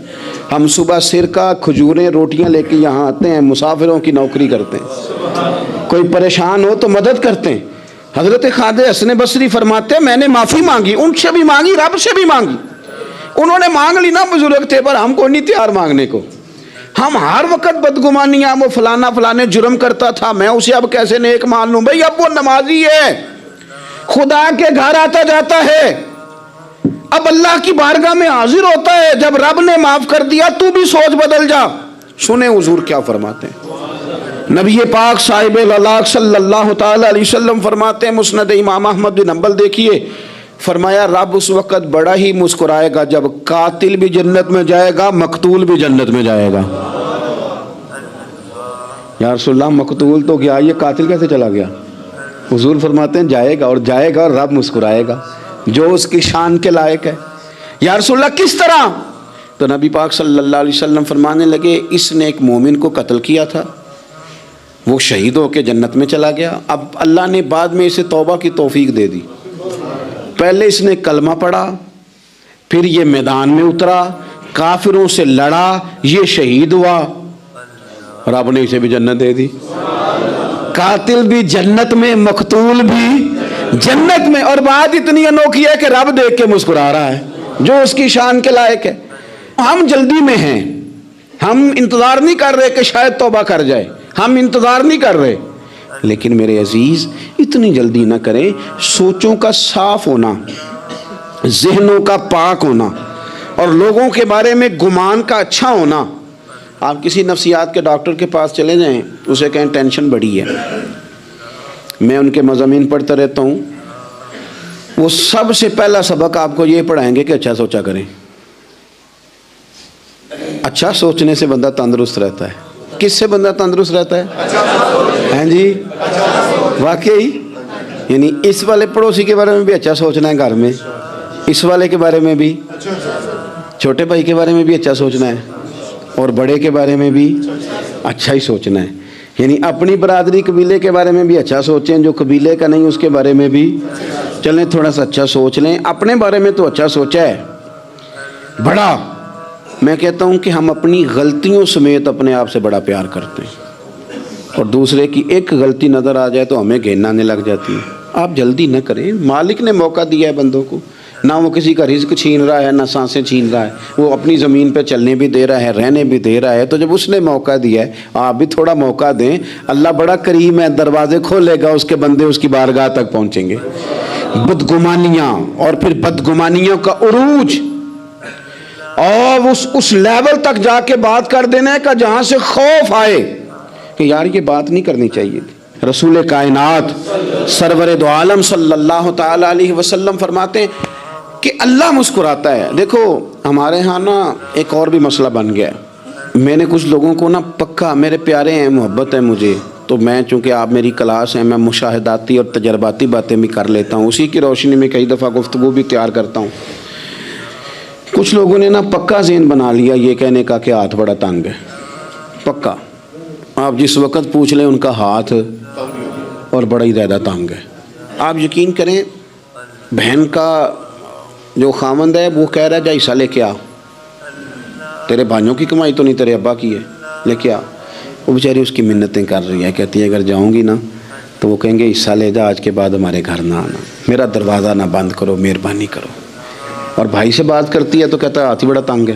ہم صبح سرکہ، کھجوریں، روٹیاں لے کے یہاں آتے ہیں، مسافروں کی نوکری کرتے ہیں. کوئی پریشان ہو تو مدد کرتے ہیں. حضرت خواجہ حسن بصری فرماتے ہیں میں نے معافی مانگی، ان سے بھی مانگی، رب سے بھی مانگی. انہوں نے مانگ لی نا، بزرگ تھے، پر ہم کو نہیں تیار مانگنے کو. ہم ہر وقت بدگمانیاں، وہ فلانا فلانے جرم کرتا تھا، میں اسے اب کیسے نیک مان لوں. بھئی اب وہ نمازی ہے، خدا کے گھر آتا جاتا ہے، اب اللہ کی بارگاہ میں حاضر ہوتا ہے. جب رب نے معاف کر دیا تو بھی سوچ بدل جا. سنیں حضور کیا فرماتے ہیں. نبی پاک صاحب العلاق صلی اللہ تعالی علیہ وسلم فرماتے ہیں، مسند امام احمد بن حنبل دیکھیے، فرمایا رب اس وقت بڑا ہی مسکرائے گا جب قاتل بھی جنت میں جائے گا، مقتول بھی جنت میں جائے گا. یا رسول اللہ مقتول تو گیا، یہ قاتل کیسے چلا گیا؟ حضور فرماتے ہیں جائے گا، اور جائے گا اور رب مسکرائے گا جو اس کی شان کے لائق ہے. یا رسول اللہ کس طرح؟ تو نبی پاک صلی اللہ علیہ وسلم فرمانے لگے اس نے ایک مومن کو قتل کیا تھا، وہ شہید ہو کے جنت میں چلا گیا. اب اللہ نے بعد میں اسے توبہ کی توفیق دے دی. پہلے اس نے کلمہ پڑھا، پھر یہ میدان میں اترا، کافروں سے لڑا، یہ شہید ہوا، رب نے اسے بھی جنت دے دی. قاتل بھی جنت میں، مقتول بھی جنت میں. اور بات اتنی انوکھی ہے کہ رب دیکھ کے مسکرا رہا ہے جو اس کی شان کے لائق ہے. ہم جلدی میں ہیں، ہم انتظار نہیں کر رہے کہ شاید توبہ کر جائے، ہم انتظار نہیں کر رہے. لیکن میرے عزیز اتنی جلدی نہ کریں. سوچوں کا صاف ہونا، ذہنوں کا پاک ہونا اور لوگوں کے بارے میں گمان کا اچھا ہونا. آپ کسی نفسیات کے ڈاکٹر کے پاس چلے جائیں، اسے کہیں ٹینشن بڑی ہے. میں ان کے مضامین پڑھتا رہتا ہوں، وہ سب سے پہلا سبق آپ کو یہ پڑھائیں گے کہ اچھا سوچا کریں. اچھا سوچنے سے بندہ تندرست رہتا ہے. کس سے بندہ تندرست رہتا ہے؟ ہیں جی واقعی. یعنی اس والے پڑوسی کے بارے میں بھی اچھا سوچنا ہے گھر میں، اس والے کے بارے میں بھی، چھوٹے بھائی کے بارے میں بھی اچھا سوچنا ہے اور بڑے کے بارے میں بھی اچھا ہی سوچنا ہے. یعنی اپنی برادری قبیلے کے بارے میں بھی اچھا سوچیں، جو قبیلے کا نہیں اس کے بارے میں بھی چلیں تھوڑا سا اچھا سوچ لیں. اپنے بارے میں تو اچھا سوچا ہے بڑا. میں کہتا ہوں کہ ہم اپنی غلطیوں سمیت اپنے آپ سے بڑا پیار کرتے ہیں اور دوسرے کی ایک غلطی نظر آ جائے تو ہمیں گھن آنے لگ جاتی ہے. آپ جلدی نہ کریں. مالک نے موقع دیا ہے بندوں کو، نہ وہ کسی کا رزق چھین رہا ہے، نہ سانسیں چھین رہا ہے، وہ اپنی زمین پہ چلنے بھی دے رہا ہے، رہنے بھی دے رہا ہے. تو جب اس نے موقع دیا ہے آپ بھی تھوڑا موقع دیں. اللہ بڑا کریم ہے، دروازے کھولے گا، اس کے بندے اس کی بارگاہ تک پہنچیں گے. بدگمانیاں اور پھر بدگمانیوں کا عروج اور اس لیول تک جا کے بات کر دینا ہے کہ جہاں سے خوف آئے کہ یار یہ بات نہیں کرنی چاہیے تھی. رسول کائنات سرور دو عالم صلی اللہ تعالی علیہ وسلم فرماتے ہیں کہ اللہ مسکراتا ہے. دیکھو ہمارے ہاں نا ایک اور بھی مسئلہ بن گیا. میں نے کچھ لوگوں کو نا پکا، میرے پیارے ہیں، محبت ہے مجھے، تو میں چونکہ آپ میری کلاس ہیں، میں مشاہداتی اور تجرباتی باتیں بھی کر لیتا ہوں، اسی کی روشنی میں کئی دفعہ گفتگو بھی تیار کرتا ہوں. کچھ لوگوں نے نا پکا ذہن بنا لیا یہ کہنے کا کہ ہاتھ بڑا تنگ ہے، پکا. آپ جس وقت پوچھ لیں ان کا ہاتھ اور بڑا ہی زیادہ تنگ ہے. آپ یقین کریں بہن کا جو خامند ہے وہ کہہ رہا ہے جا حصہ لے کے آ, تیرے بھائیوں کی کمائی تو نہیں تیرے ابا کی ہے, لے کے آ. وہ بیچاری اس کی منتیں کر رہی ہے, کہتی ہے اگر جاؤں گی نا تو وہ کہیں گے حصہ لے جا, آج کے بعد ہمارے گھر نہ آنا, میرا دروازہ نہ بند کرو, مہربانی کرو. اور بھائی سے بات کرتی ہے تو کہتا ہے ہاتھ ہی بڑا تنگ ہے,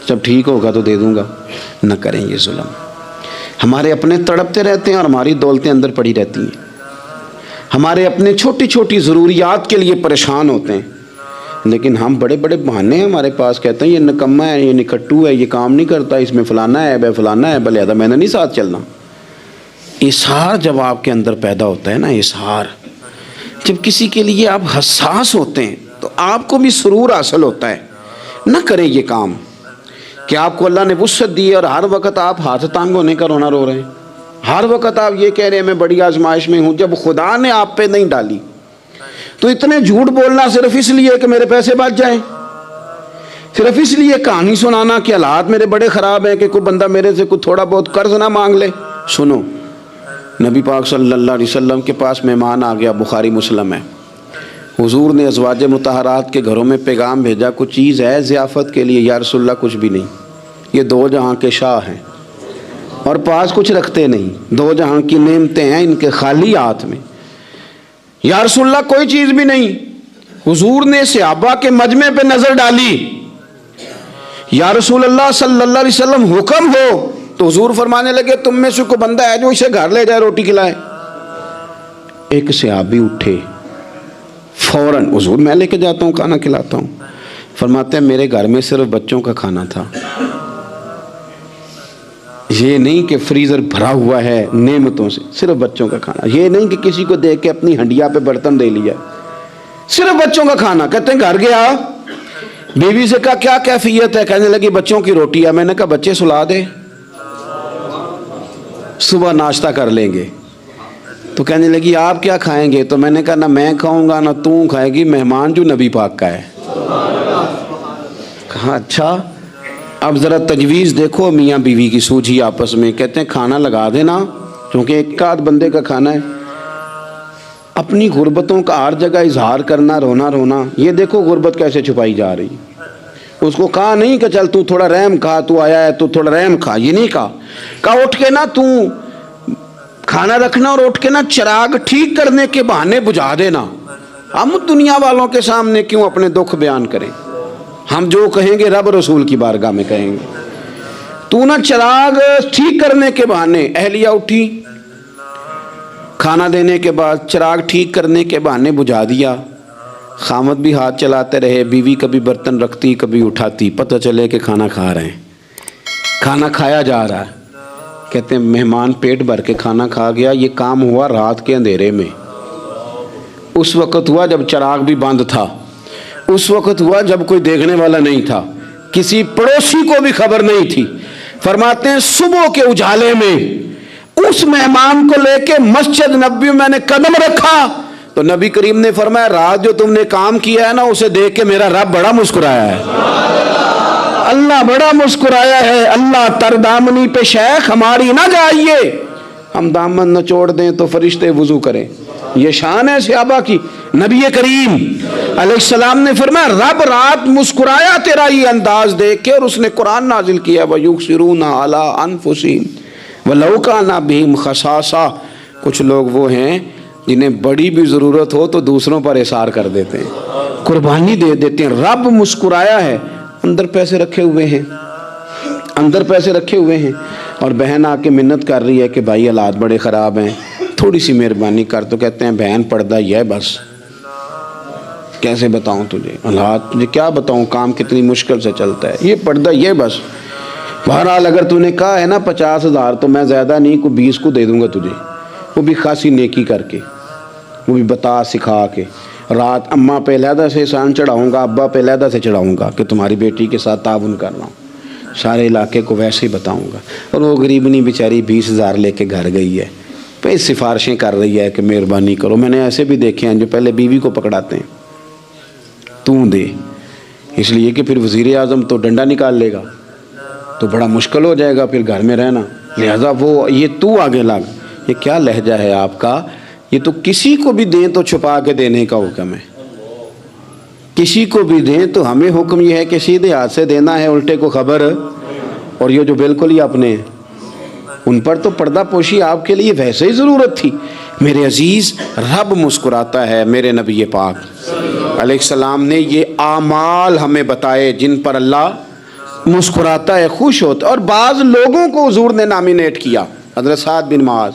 جب ٹھیک ہوگا تو دے دوں گا. نہ کریں یہ ظلم. ہمارے اپنے تڑپتے رہتے ہیں اور ہماری دولتیں اندر پڑی رہتی ہیں. ہمارے اپنے چھوٹی چھوٹی ضروریات کے لیے پریشان ہوتے ہیں, لیکن ہم بڑے بڑے بہانے ہیں ہمارے پاس, کہتے ہیں یہ نکما ہے, یہ نکھٹو ہے, یہ کام نہیں کرتا, اس میں فلانا ہے, بے فلانا ہے, بلہذا میں نے نہیں ساتھ چلنا. اظہار جب آپ کے اندر پیدا ہوتا ہے نا, اظہار جب کسی کے لیے آپ حساس ہوتے ہیں تو آپ کو بھی سرور حاصل ہوتا ہے. نہ کریں یہ کام کہ آپ کو اللہ نے وسعت دی اور ہر وقت آپ ہاتھ تانگ ہونے کا رونا رو رہے ہیں, ہر وقت آپ یہ کہہ رہے ہیں میں بڑی آزمائش میں ہوں, جب خدا نے آپ پہ نہیں ڈالی. تو اتنے جھوٹ بولنا صرف اس لیے کہ میرے پیسے بچ جائیں, صرف اس لیے کہانی سنانا کہ حالات میرے بڑے خراب ہیں کہ کوئی بندہ میرے سے کوئی تھوڑا بہت قرض نہ مانگ لے. سنو, نبی پاک صلی اللہ علیہ وسلم کے پاس مہمان آ گیا, بخاری مسلم ہے. حضور نے ازواج مطہرات کے گھروں میں پیغام بھیجا, کچھ چیز ہے ضیافت کے لیے؟ یا رسول اللہ کچھ بھی نہیں, یہ دو جہاں کے شاہ ہیں اور پاس کچھ رکھتے نہیں, دو جہاں کی نعمتیں ہیں ان کے خالی ہاتھ میں. یا رسول اللہ کوئی چیز بھی نہیں. حضور نے صحابہ کے مجمع پہ نظر ڈالی, یا رسول اللہ صلی اللہ علیہ وسلم حکم ہو. تو حضور فرمانے لگے تم میں سے کوئی بندہ ہے جو اسے گھر لے جائے روٹی کھلائے. ایک صحابی اٹھے فوراً, حضور میں لے کے جاتا ہوں کھانا کھلاتا ہوں. فرماتے ہیں میرے گھر میں صرف بچوں کا کھانا تھا, یہ نہیں کہ فریزر بھرا ہوا ہے نعمتوں سے, صرف بچوں کا کھانا. یہ نہیں کہ کسی کو دیکھ کے اپنی ہنڈیا پہ برتن دے لیا, صرف بچوں کا کھانا. کہتے ہیں گھر گیا, بیوی سے کہا کیا کیفیت ہے؟ کہنے لگی بچوں کی روٹی ہے. میں نے کہا بچے سلا دے, صبح ناشتہ کر لیں گے. تو کہنے لگی آپ کیا کھائیں گے؟ تو میں نے کہا نہ میں کھاؤں گا نہ تو کھائے گی, مہمان جو نبی پاک کا ہے. کہا اچھا, اب ذرا تجویز دیکھو میاں بیوی کی سوجھی آپس میں. کہتے ہیں کھانا لگا دینا, کیونکہ ایک آدھ بندے کا کھانا ہے. اپنی غربتوں کا ہر جگہ اظہار کرنا, رونا رونا. یہ دیکھو غربت کیسے چھپائی جا رہی. اس کو کہا نہیں کہ چل تو تھوڑا رحم کھا, تو آیا ہے تو تھوڑا رحم کھا, یہ نہیں کہا. کہا اٹھ کے نا تو کھانا رکھنا اور اٹھ کے نا چراغ ٹھیک کرنے کے بہانے بجھا دینا. ہم دنیا والوں کے سامنے کیوں اپنے دکھ بیان کریں؟ ہم جو کہیں گے رب رسول کی بارگاہ میں کہیں گے. تو نا چراغ ٹھیک کرنے کے بہانے. اہلیہ اٹھی, کھانا دینے کے بعد چراغ ٹھیک کرنے کے بہانے بجھا دیا. خامد بھی ہاتھ چلاتے رہے, بیوی کبھی برتن رکھتی کبھی اٹھاتی, پتہ چلے کہ کھانا کھا رہے ہیں, کھانا کھایا جا رہا ہے. کہتے ہیں مہمان پیٹ بھر کے کھانا کھا گیا. یہ کام ہوا رات کے اندھیرے میں, اس وقت ہوا جب چراغ بھی بند تھا, اس وقت ہوا جب کوئی دیکھنے والا نہیں تھا, کسی پڑوسی کو بھی خبر نہیں تھی. فرماتے ہیں صبح کے اجالے میں اس مہمان کو لے کے مسجد نبوی میں میں نے قدم رکھا تو نبی کریم نے فرمایا رات جو تم نے کام کیا ہے نا اسے دیکھ کے میرا رب بڑا مسکرایا ہے, اللہ بڑا مسکرایا ہے. اللہ تر دامنی پہ شیخ ہماری نہ جائیے, ہم دامن نہ چھوڑ دیں تو فرشتے وضو کریں. یہ شان ہے صحابہ کی. نبی کریم علیہ السلام نے فرمایا رب رات مسکرایا تیرا یہ انداز دیکھ کے, اور اس نے قرآن نازل کیا وَيُؤْثِرُونَ عَلَىٰ أَنفُسِهِمْ وَلَوْ كَانَ بِهِمْ خَصَاصَةٌ. کچھ لوگ وہ ہیں جنہیں بڑی بھی ضرورت ہو تو دوسروں پر اثار کر دیتے ہیں, قربانی دے دیتے ہیں. رب مسکرایا ہے, اندر پیسے رکھے ہوئے ہیں, اندر پیسے رکھے ہوئے ہیں. اور بہن آ کے منت کر رہی ہے کہ بھائی حالات بڑے خراب ہیں, تھوڑی سی مہربانی کر. تو کہتے ہیں بہن پردہ یہ بس, کیسے بتاؤں تجھے حالات, تجھے کیا بتاؤں, کام کتنی مشکل سے چلتا ہے, یہ پردہ یہ بس. بہرحال اگر تو نے کہا ہے نا 50,000 تو میں زیادہ نہیں کو 20 کو دے دوں گا تجھے, وہ بھی خاصی نیکی کر کے, وہ بھی بتا سکھا کے. رات اماں پہ علیحدہ سے احسان چڑھاؤں گا, ابا پہ علیحدہ سے چڑھاؤں گا کہ تمہاری بیٹی کے ساتھ تعاون کر رہا ہوں, سارے علاقے کو ویسے ہی بتاؤں گا. اور وہ غریبنی بیچاری 20,000 لے کے گھر گئی ہے, پہ سفارشیں کر رہی ہے کہ مہربانی کرو. میں نے ایسے بھی دیکھے ہیں جو پہلے بیوی کو پکڑاتے ہیں, تو دے, اس لیے کہ پھر وزیر اعظم تو ڈنڈا نکال لے گا تو بڑا مشکل ہو جائے گا پھر گھر میں رہنا. لہذا وہ یہ تو آگے لگ، یہ کیا لہجہ ہے آپ کا؟ یہ تو کسی کو بھی دیں تو چھپا کے دینے کا حکم ہے، کسی کو بھی دیں تو ہمیں حکم یہ ہے کہ سیدھے ہاتھ سے دینا ہے، الٹے کو خبر۔ اور یہ جو بالکل ہی اپنے، ان پر تو پردہ پوشی آپ کے لیے ویسے ہی ضرورت تھی۔ میرے عزیز، رب مسکراتا ہے، میرے نبی پاک علیہ السلام نے یہ اعمال ہمیں بتائے جن پر اللہ مسکراتا ہے، خوش ہوتا ہے۔ اور بعض لوگوں کو حضور نے نامینیٹ کیا، حضرت سعد بن معاذ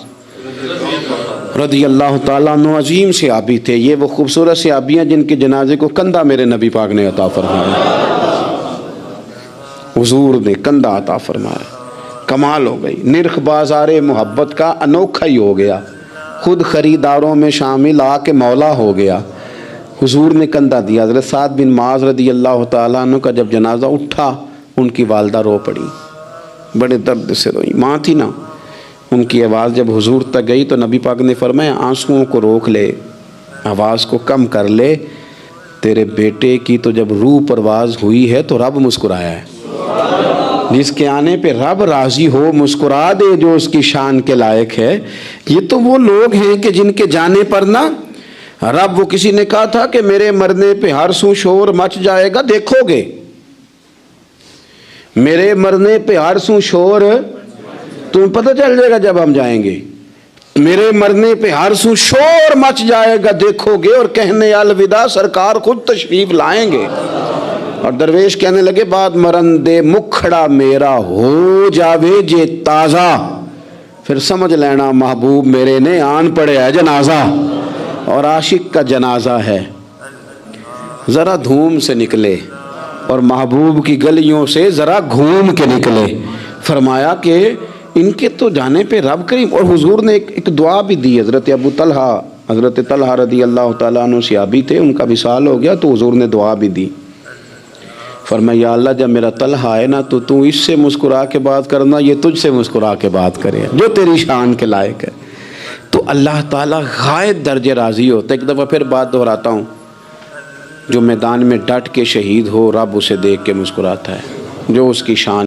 رضی اللہ تعالیٰ عنہ عظیم صحابی تھے، یہ وہ خوبصورت صحابیاں جن کے جنازے کو کندھا میرے نبی پاک نے عطا فرمایا، حضور نے کندھا عطا فرمایا۔ کمال ہو گئی، نرخ بازار محبت کا انوکھا ہی ہو گیا، خود خریداروں میں شامل آ کے مولا ہو گیا۔ حضور نے کندھا دیا۔ حضرت سعد بن معاذ رضی اللہ تعالیٰ عنہ کا جب جنازہ اٹھا، ان کی والدہ رو پڑی، بڑے درد سے روئی، ماں تھی نا۔ ان کی آواز جب حضور تک گئی تو نبی پاک نے فرمایا آنسوؤں کو روک لے، آواز کو کم کر لے، تیرے بیٹے کی تو جب روح پرواز ہوئی ہے تو رب مسکرایا ہے، جس کے آنے پہ رب راضی ہو مسکرا دے جو اس کی شان کے لائق ہے۔ یہ تو وہ لوگ ہیں کہ جن کے جانے پر نا رب، وہ کسی نے کہا تھا کہ میرے مرنے پہ ہر سو شور مچ جائے گا، دیکھو گے میرے مرنے پہ ہر سو شور، تمہیں پتہ چل جائے گا جب ہم جائیں گے، میرے مرنے پہ ہر سو شور مچ جائے گا، دیکھو گے، اور کہنے الوداع سرکار خود تشریف لائیں گے۔ اور درویش کہنے لگے بعد مرندے مکھڑا میرا ہو جاوے جے تازہ، پھر سمجھ لینا محبوب میرے نے آن پڑے ہے جنازہ۔ اور عاشق کا جنازہ ہے، ذرا دھوم سے نکلے اور محبوب کی گلیوں سے ذرا گھوم کے نکلے۔ فرمایا کہ ان کے تو جانے پہ رب کریم، اور حضور نے ایک دعا بھی دی۔ حضرت طلحہ رضی اللہ تعالیٰ عنہ صحابی تھے، ان کا وصال ہو گیا تو حضور نے دعا بھی دی۔ فرمایا یا اللہ جب میرا طلحہ آئے نا تو اس سے مسکرا کے بات کرنا، یہ تجھ سے مسکرا کے بات کرے جو تیری شان کے لائق ہے۔ تو اللہ تعالیٰ غائب درجے راضی ہوتا ہے۔ ایک دفعہ پھر بات دہراتا ہوں، جو میدان میں ڈٹ کے شہید ہو رب اسے دیکھ کے مسکراتا ہے، جو اس کی شان